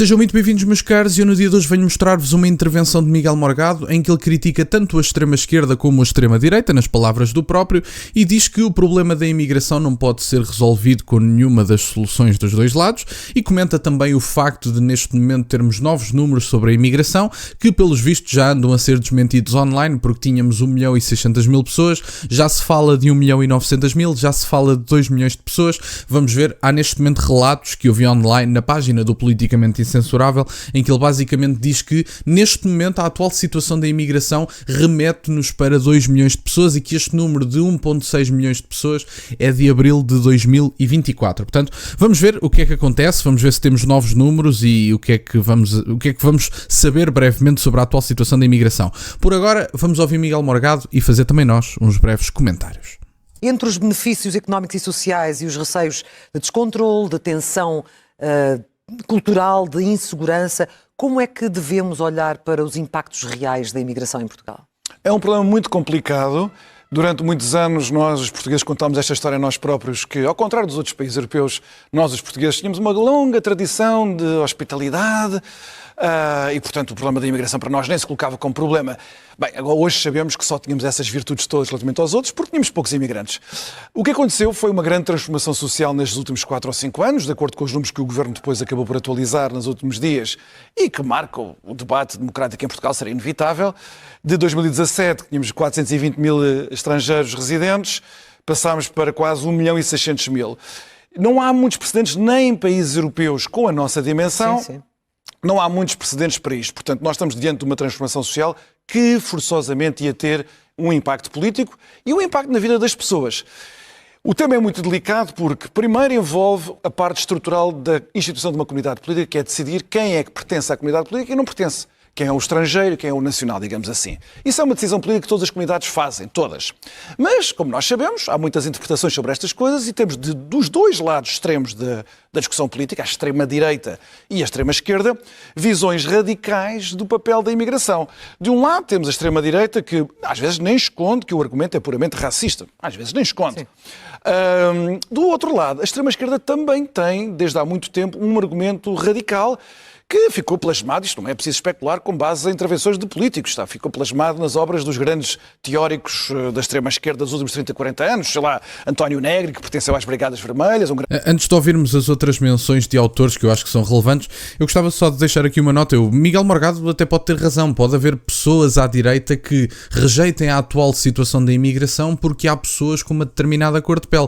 Sejam muito bem-vindos, meus caros, e eu no dia de hoje venho mostrar-vos uma intervenção de Miguel Morgado em que ele critica tanto a extrema-esquerda como a extrema-direita, nas palavras do próprio, e diz que o problema da imigração não pode ser resolvido com nenhuma das soluções dos dois lados, e comenta também o facto de neste momento termos novos números sobre a imigração, que pelos vistos já andam a ser desmentidos online, porque tínhamos 1.600.000 pessoas, já se fala de 1.900.000, já se fala de 2 milhões de pessoas. Vamos ver, há neste momento relatos que eu vi online na página do Politicamente Incensurável, em que ele basicamente diz que neste momento a atual situação da imigração remete-nos para 2 milhões de pessoas e que este número de 1.6 milhões de pessoas é de abril de 2024. Portanto, vamos ver o que é que acontece, vamos ver se temos novos números e o que é que vamos saber brevemente sobre a atual situação da imigração. Por agora, vamos ouvir Miguel Morgado e fazer também nós uns breves comentários. Entre os benefícios económicos e sociais e os receios de descontrole, de tensão cultural, de insegurança, como é que devemos olhar para os impactos reais da imigração em Portugal? É um problema muito complicado. Durante muitos anos nós, os portugueses, contámos esta história a nós próprios, que ao contrário dos outros países europeus, nós, os portugueses, tínhamos uma longa tradição de hospitalidade e, portanto, o problema da imigração para nós nem se colocava como problema. Bem, agora hoje sabemos que só tínhamos essas virtudes todas relativamente aos outros porque tínhamos poucos imigrantes. O que aconteceu foi uma grande transformação social nestes últimos 4 ou 5 anos, de acordo com os números que o Governo depois acabou por atualizar nos últimos dias e que marcam o debate democrático em Portugal, seria inevitável. De 2017, que tínhamos 420.000 estrangeiros residentes, passámos para quase 1.600.000. Não há muitos precedentes nem em países europeus com a nossa dimensão. Sim. Não há muitos precedentes para isto. Portanto, nós estamos diante de uma transformação social que forçosamente ia ter um impacto político e um impacto na vida das pessoas. O tema é muito delicado porque, primeiro, envolve a parte estrutural da instituição de uma comunidade política, que é decidir quem é que pertence à comunidade política e não pertence. Quem é o estrangeiro, quem é o nacional, digamos assim. Isso é uma decisão política que todas as comunidades fazem, todas. Mas, como nós sabemos, há muitas interpretações sobre estas coisas e temos dos dois lados extremos da discussão política, a extrema-direita e a extrema-esquerda, visões radicais do papel da imigração. De um lado temos a extrema-direita que às vezes nem esconde que o argumento é puramente racista. Às vezes nem esconde. Do outro lado, a extrema-esquerda também tem, desde há muito tempo, um argumento radical que ficou plasmado, isto não é preciso especular, com base em intervenções de políticos, ficou plasmado nas obras dos grandes teóricos da extrema-esquerda dos últimos 30, 40 anos, sei lá, António Negri, que pertenceu às Brigadas Vermelhas. Antes de ouvirmos as outras menções de autores que eu acho que são relevantes, eu gostava só de deixar aqui uma nota. O Miguel Morgado até pode ter razão, pode haver pessoas à direita que rejeitem a atual situação da imigração porque há pessoas com uma determinada cor de pele.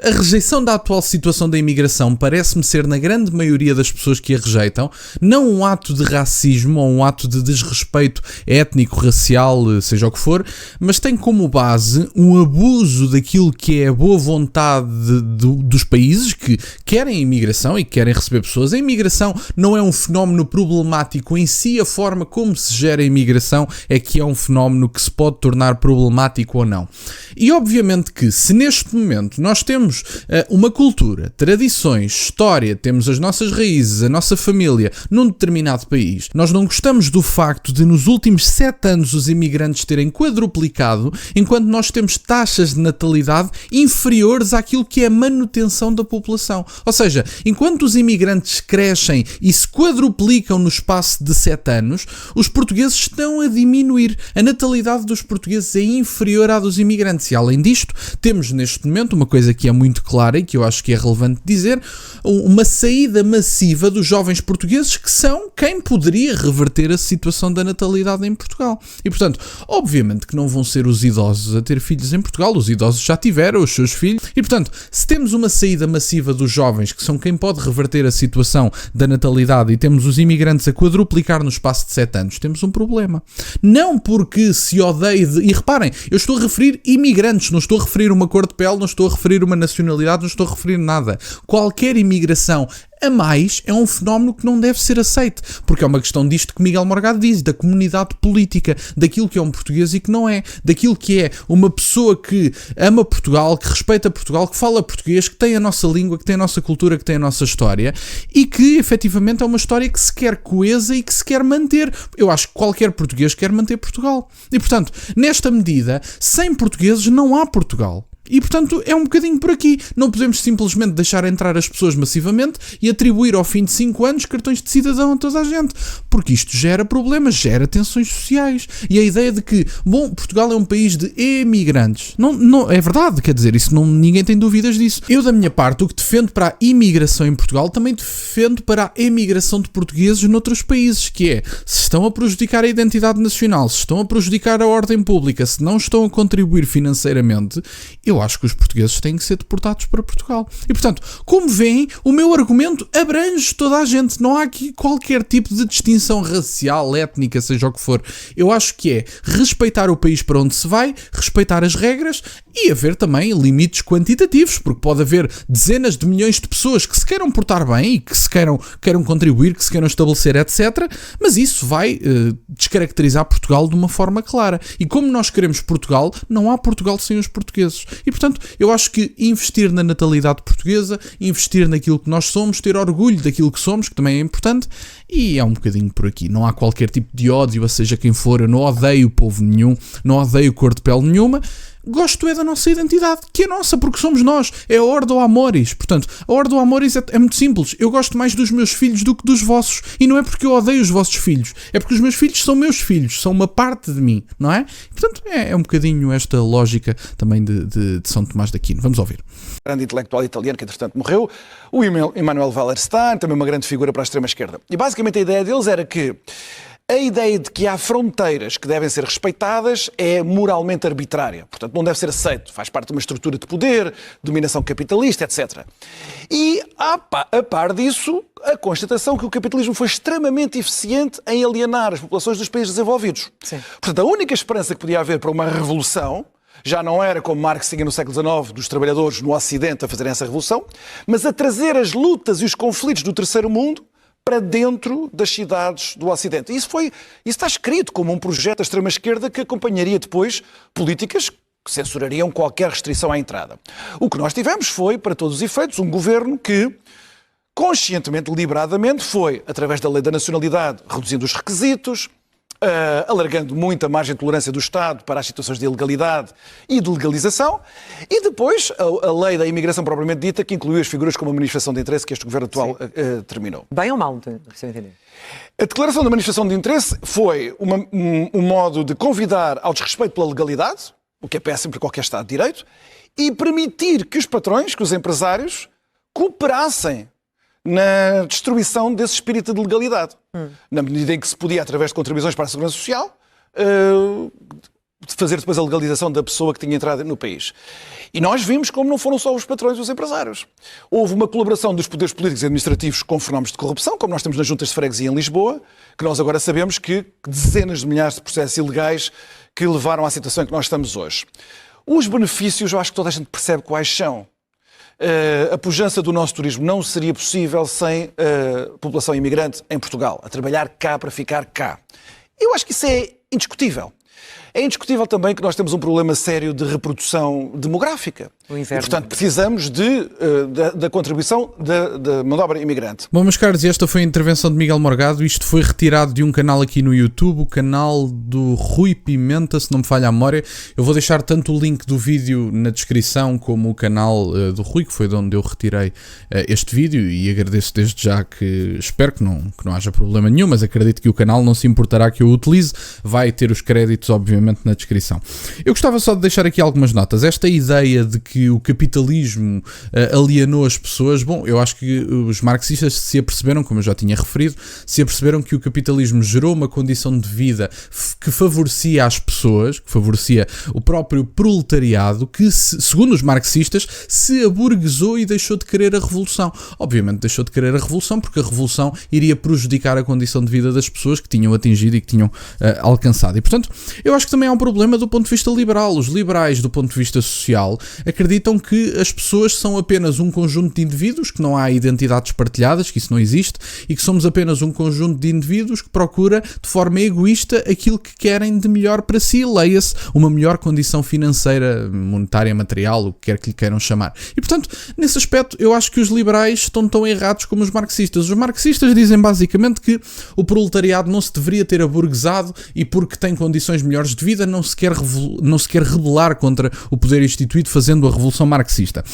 A rejeição da atual situação da imigração parece-me ser, na grande maioria das pessoas que a rejeitam, não um ato de racismo ou um ato de desrespeito étnico, racial, seja o que for, mas tem como base um abuso daquilo que é a boa vontade dos países que querem a imigração e querem receber pessoas. A imigração não é um fenómeno problemático em si, a forma como se gera a imigração é que é um fenómeno que se pode tornar problemático ou não. E obviamente que se neste momento nós temos uma cultura, tradições, história, temos as nossas raízes, a nossa família num determinado país, nós não gostamos do facto de nos últimos 7 anos os imigrantes terem quadruplicado, enquanto nós temos taxas de natalidade inferiores àquilo que é a manutenção da população. Ou seja, enquanto os imigrantes crescem e se quadruplicam no espaço de 7 anos, os portugueses estão a diminuir. A natalidade dos portugueses é inferior à dos imigrantes. E além disto, temos neste momento uma coisa que é muito clara e que eu acho que é relevante dizer, uma saída massiva dos jovens portugueses que são quem poderia reverter a situação da natalidade em Portugal. E, portanto, obviamente que não vão ser os idosos a ter filhos em Portugal, os idosos já tiveram os seus filhos, e, portanto, se temos uma saída massiva dos jovens, que são quem pode reverter a situação da natalidade, e temos os imigrantes a quadruplicar no espaço de 7 anos, temos um problema. Não porque se odeie e reparem, eu estou a referir imigrantes, não estou a referir uma cor de pele, não estou a referir uma nacionalidade, não estou a referir nada. Qualquer imigração a mais é um fenómeno que não deve ser aceito, porque é uma questão disto que Miguel Morgado diz, da comunidade política, daquilo que é um português e que não é, daquilo que é uma pessoa que ama Portugal, que respeita Portugal, que fala português, que tem a nossa língua, que tem a nossa cultura, que tem a nossa história e que efetivamente é uma história que se quer coesa e que se quer manter. Eu acho que qualquer português quer manter Portugal. E portanto, nesta medida, sem portugueses não há Portugal. E, portanto, é um bocadinho por aqui. Não podemos simplesmente deixar entrar as pessoas massivamente e atribuir ao fim de 5 anos cartões de cidadão a toda a gente. Porque isto gera problemas, gera tensões sociais. E a ideia de que, bom, Portugal é um país de emigrantes. Não, é verdade, quer dizer, isso ninguém tem dúvidas disso. Eu, da minha parte, o que defendo para a imigração em Portugal, também defendo para a emigração de portugueses noutros países, que é, se estão a prejudicar a identidade nacional, se estão a prejudicar a ordem pública, se não estão a contribuir financeiramente, eu acho que os portugueses têm que ser deportados para Portugal. E, portanto, como veem, o meu argumento abrange toda a gente. Não há aqui qualquer tipo de distinção racial, étnica, seja o que for. Eu acho que é respeitar o país para onde se vai, respeitar as regras e haver também limites quantitativos, porque pode haver dezenas de milhões de pessoas que se queiram portar bem e que se queiram contribuir, que se queiram estabelecer, etc. Mas isso vai descaracterizar Portugal de uma forma clara. E como nós queremos Portugal, não há Portugal sem os portugueses. E, portanto, eu acho que investir na natalidade portuguesa, investir naquilo que nós somos, ter orgulho daquilo que somos, que também é importante, e é um bocadinho por aqui. Não há qualquer tipo de ódio, a seja quem for. Eu não odeio povo nenhum, não odeio cor de pele nenhuma. Gosto é da nossa identidade, que é nossa, porque somos nós. É a Ordo Amoris. Portanto, a Ordo Amoris é muito simples. Eu gosto mais dos meus filhos do que dos vossos. E não é porque eu odeio os vossos filhos. É porque os meus filhos são meus filhos. São uma parte de mim, não é? Portanto, é um bocadinho esta lógica também de São Tomás de Aquino. Vamos ouvir. Grande intelectual italiano que, entretanto, morreu. O Emanuel Wallerstein, também uma grande figura para a extrema-esquerda. E, basicamente, a ideia deles era que a ideia de que há fronteiras que devem ser respeitadas é moralmente arbitrária. Portanto, não deve ser aceito. Faz parte de uma estrutura de poder, dominação capitalista, etc. E, a par disso, a constatação que o capitalismo foi extremamente eficiente em alienar as populações dos países desenvolvidos. Sim. Portanto, a única esperança que podia haver para uma revolução já não era, como Marx tinha no século XIX, dos trabalhadores no Ocidente a fazerem essa revolução, mas a trazer as lutas e os conflitos do terceiro mundo para dentro das cidades do Ocidente. Isso está escrito como um projeto da extrema-esquerda que acompanharia depois políticas que censurariam qualquer restrição à entrada. O que nós tivemos foi, para todos os efeitos, um governo que, conscientemente, deliberadamente, foi, através da lei da nacionalidade, reduzindo os requisitos, alargando muito a margem de tolerância do Estado para as situações de ilegalidade e de legalização, e depois a lei da imigração propriamente dita, que incluiu as figuras como a manifestação de interesse que este governo atual terminou. Bem ou mal, se eu entender? A declaração da manifestação de interesse foi um modo de convidar ao desrespeito pela legalidade, o que é péssimo para qualquer Estado de Direito, e permitir que os patrões, que os empresários, cooperassem na destruição desse espírito de legalidade. Na medida em que se podia, através de contribuições para a Segurança Social, fazer depois a legalização da pessoa que tinha entrado no país. E nós vimos como não foram só os patrões e os empresários. Houve uma colaboração dos poderes políticos e administrativos com fenómenos de corrupção, como nós temos nas juntas de freguesia em Lisboa, que nós agora sabemos que dezenas de milhares de processos ilegais que levaram à situação em que nós estamos hoje. Os benefícios, eu acho que toda a gente percebe quais são. A pujança do nosso turismo não seria possível sem a população imigrante em Portugal, a trabalhar cá para ficar cá. Eu acho que isso é indiscutível. É indiscutível também que nós temos um problema sério de reprodução demográfica. E, portanto, precisamos da contribuição da mão de obra imigrante. Bom, meus caros, esta foi a intervenção de Miguel Morgado. Isto foi retirado de um canal aqui no YouTube, o canal do Rui Pimenta, se não me falha a memória. Eu vou deixar tanto o link do vídeo na descrição como o canal do Rui, que foi de onde eu retirei este vídeo, e agradeço desde já que espero que não haja problema nenhum, mas acredito que o canal não se importará que eu utilize. Vai ter os créditos, obviamente, na descrição. Eu gostava só de deixar aqui algumas notas. Esta ideia de que o capitalismo alienou as pessoas, bom, eu acho que os marxistas se aperceberam, como eu já tinha referido, se aperceberam que o capitalismo gerou uma condição de vida que favorecia as pessoas, que favorecia o próprio proletariado, que, segundo os marxistas, se aburguesou e deixou de querer a revolução. Obviamente deixou de querer a revolução porque a revolução iria prejudicar a condição de vida das pessoas que tinham atingido e que tinham alcançado. E, portanto, eu acho que também há um problema do ponto de vista liberal. Os liberais, do ponto de vista social, acreditam que as pessoas são apenas um conjunto de indivíduos, que não há identidades partilhadas, que isso não existe, e que somos apenas um conjunto de indivíduos que procura de forma egoísta aquilo que querem de melhor para si, leia-se uma melhor condição financeira, monetária, material, o que quer que lhe queiram chamar. E, portanto, nesse aspecto, eu acho que os liberais estão tão errados como os marxistas. Os marxistas dizem basicamente que o proletariado não se deveria ter aburguesado e porque tem condições melhores de vida, não se quer rebelar contra o poder instituído fazendo a revolução marxista.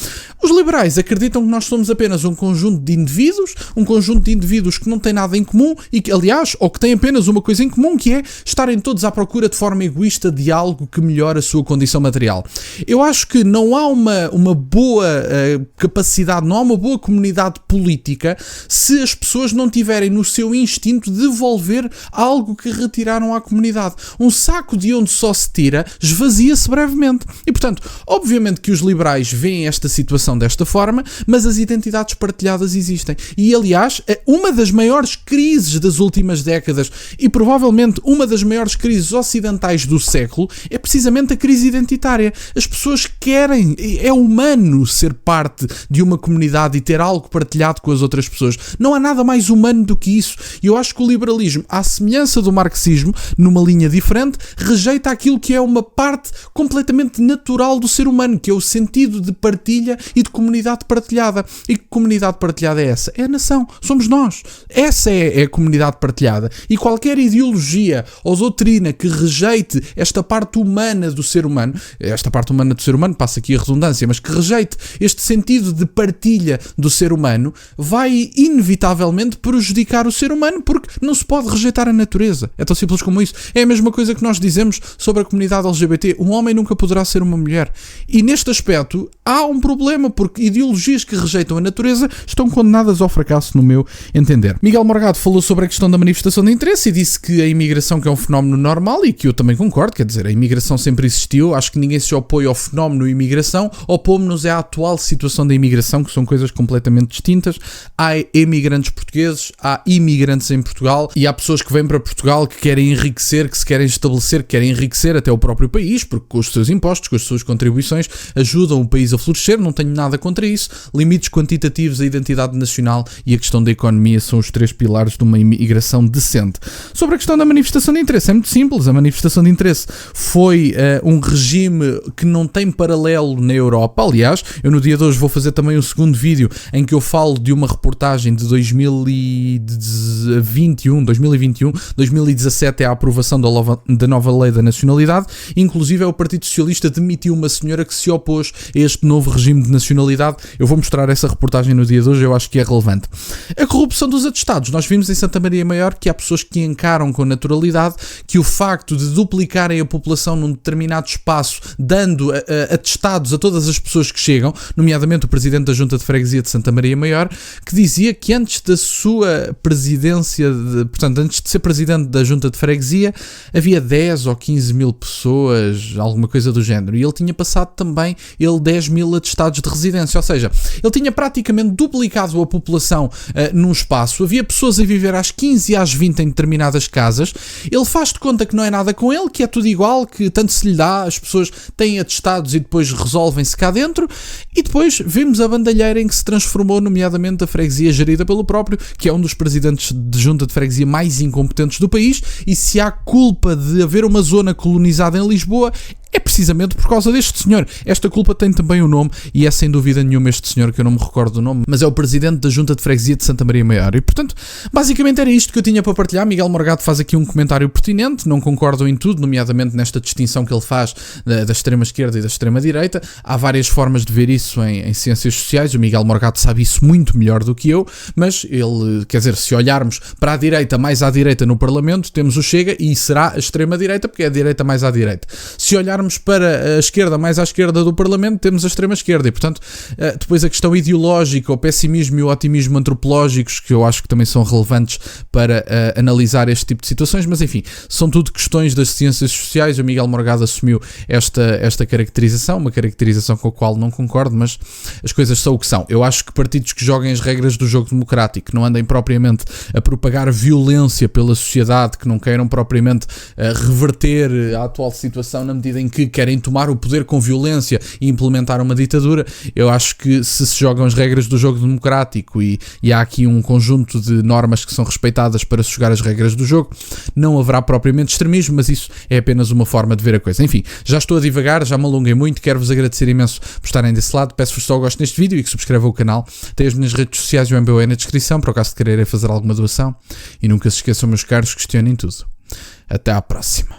Os liberais acreditam que nós somos apenas um conjunto de indivíduos que não têm nada em comum e que, aliás, ou que têm apenas uma coisa em comum, que é estarem todos à procura de forma egoísta de algo que melhore a sua condição material. Eu acho que não há uma boa capacidade, não há uma boa comunidade política se as pessoas não tiverem no seu instinto devolver algo que retiraram à comunidade. Um saco de onde só se tira esvazia-se brevemente. E, portanto, obviamente que os liberais veem esta situação desta forma, mas as identidades partilhadas existem. E, aliás, uma das maiores crises das últimas décadas e provavelmente uma das maiores crises ocidentais do século é precisamente a crise identitária. As pessoas querem, é humano ser parte de uma comunidade e ter algo partilhado com as outras pessoas. Não há nada mais humano do que isso. E eu acho que o liberalismo, à semelhança do marxismo, numa linha diferente, rejeita aquilo que é uma parte completamente natural do ser humano, que é o sentido de partilha e de comunidade partilhada. E que comunidade partilhada é essa? É a nação. Somos nós. Essa é a comunidade partilhada. E qualquer ideologia ou doutrina que rejeite esta parte humana do ser humano, passa aqui a redundância, mas que rejeite este sentido de partilha do ser humano, vai inevitavelmente prejudicar o ser humano, porque não se pode rejeitar a natureza. É tão simples como isso. É a mesma coisa que nós dizemos sobre a comunidade LGBT. Um homem nunca poderá ser uma mulher. E neste aspecto há um problema, porque ideologias que rejeitam a natureza estão condenadas ao fracasso, no meu entender. Miguel Morgado falou sobre a questão da manifestação de interesse e disse que a imigração que é um fenómeno normal, e que eu também concordo, quer dizer, a imigração sempre existiu, acho que ninguém se opõe ao fenómeno imigração, opomos-nos à atual situação da imigração, que são coisas completamente distintas. Há imigrantes portugueses, há imigrantes em Portugal, e há pessoas que vêm para Portugal que querem enriquecer, que se querem estabelecer, que querem enriquecer até o próprio país, porque com os seus impostos, com as suas contribuições, ajudam o país a florescer, não tenho nada contra isso. Limites quantitativos, a identidade nacional e a questão da economia são os três pilares de uma imigração decente. Sobre a questão da manifestação de interesse, é muito simples. A manifestação de interesse foi um regime que não tem paralelo na Europa. Aliás, eu no dia de hoje vou fazer também um segundo vídeo em que eu falo de uma reportagem de 2021, 2017 é a aprovação da nova lei da nacionalidade. Inclusive, o Partido Socialista demitiu uma senhora que se opôs a este novo regime de nacionalidade. Eu vou mostrar essa reportagem no dia de hoje, eu acho que é relevante. A corrupção dos atestados. Nós vimos em Santa Maria Maior que há pessoas que encaram com naturalidade que o facto de duplicarem a população num determinado espaço, dando atestados a todas as pessoas que chegam, nomeadamente o presidente da Junta de Freguesia de Santa Maria Maior, que dizia que antes da sua presidência, portanto, antes de ser presidente da Junta de Freguesia, havia 10 ou 15 mil pessoas, alguma coisa do género, e ele tinha passado também 10 mil atestados de residência, ou seja, ele tinha praticamente duplicado a população num espaço, havia pessoas a viver às 15 e às 20 em determinadas casas, ele faz de conta que não é nada com ele, que é tudo igual, que tanto se lhe dá, as pessoas têm atestados e depois resolvem-se cá dentro, e depois vimos a bandalheira em que se transformou, nomeadamente a freguesia gerida pelo próprio, que é um dos presidentes de junta de freguesia mais incompetentes do país, e se há culpa de haver uma zona colonizada em Lisboa, é precisamente por causa deste senhor. Esta culpa tem também um nome, e é sem dúvida nenhuma este senhor, que eu não me recordo do nome, mas é o presidente da Junta de Freguesia de Santa Maria Maior. E, portanto, basicamente era isto que eu tinha para partilhar. Miguel Morgado faz aqui um comentário pertinente, não concordo em tudo, nomeadamente nesta distinção que ele faz da extrema-esquerda e da extrema-direita. Há várias formas de ver isso em ciências sociais, o Miguel Morgado sabe isso muito melhor do que eu, mas ele, quer dizer, se olharmos para a direita, mais à direita no Parlamento, temos o Chega e será a extrema-direita, porque é a direita mais à direita. Se olharmos para a esquerda, mais à esquerda do Parlamento, temos a extrema-esquerda, e portanto depois a questão ideológica, o pessimismo e o otimismo antropológicos, que eu acho que também são relevantes para analisar este tipo de situações, mas enfim, são tudo questões das ciências sociais. O Miguel Morgado assumiu esta caracterização, uma caracterização com a qual não concordo, mas as coisas são o que são. Eu acho que partidos que joguem as regras do jogo democrático, que não andem propriamente a propagar violência pela sociedade, que não queiram propriamente reverter a atual situação na medida em que querem tomar o poder com violência e implementar uma ditadura, eu acho que se jogam as regras do jogo democrático e há aqui um conjunto de normas que são respeitadas para se jogar as regras do jogo, não haverá propriamente extremismo, mas isso é apenas uma forma de ver a coisa. Enfim, já estou a divagar, já me alonguei muito, quero-vos agradecer imenso por estarem desse lado, peço-vos só gosto neste vídeo e que subscrevam o canal, tem as minhas redes sociais e o MBOE na descrição, para o caso de quererem fazer alguma doação, e nunca se esqueçam, meus caros, questionem tudo. Até à próxima.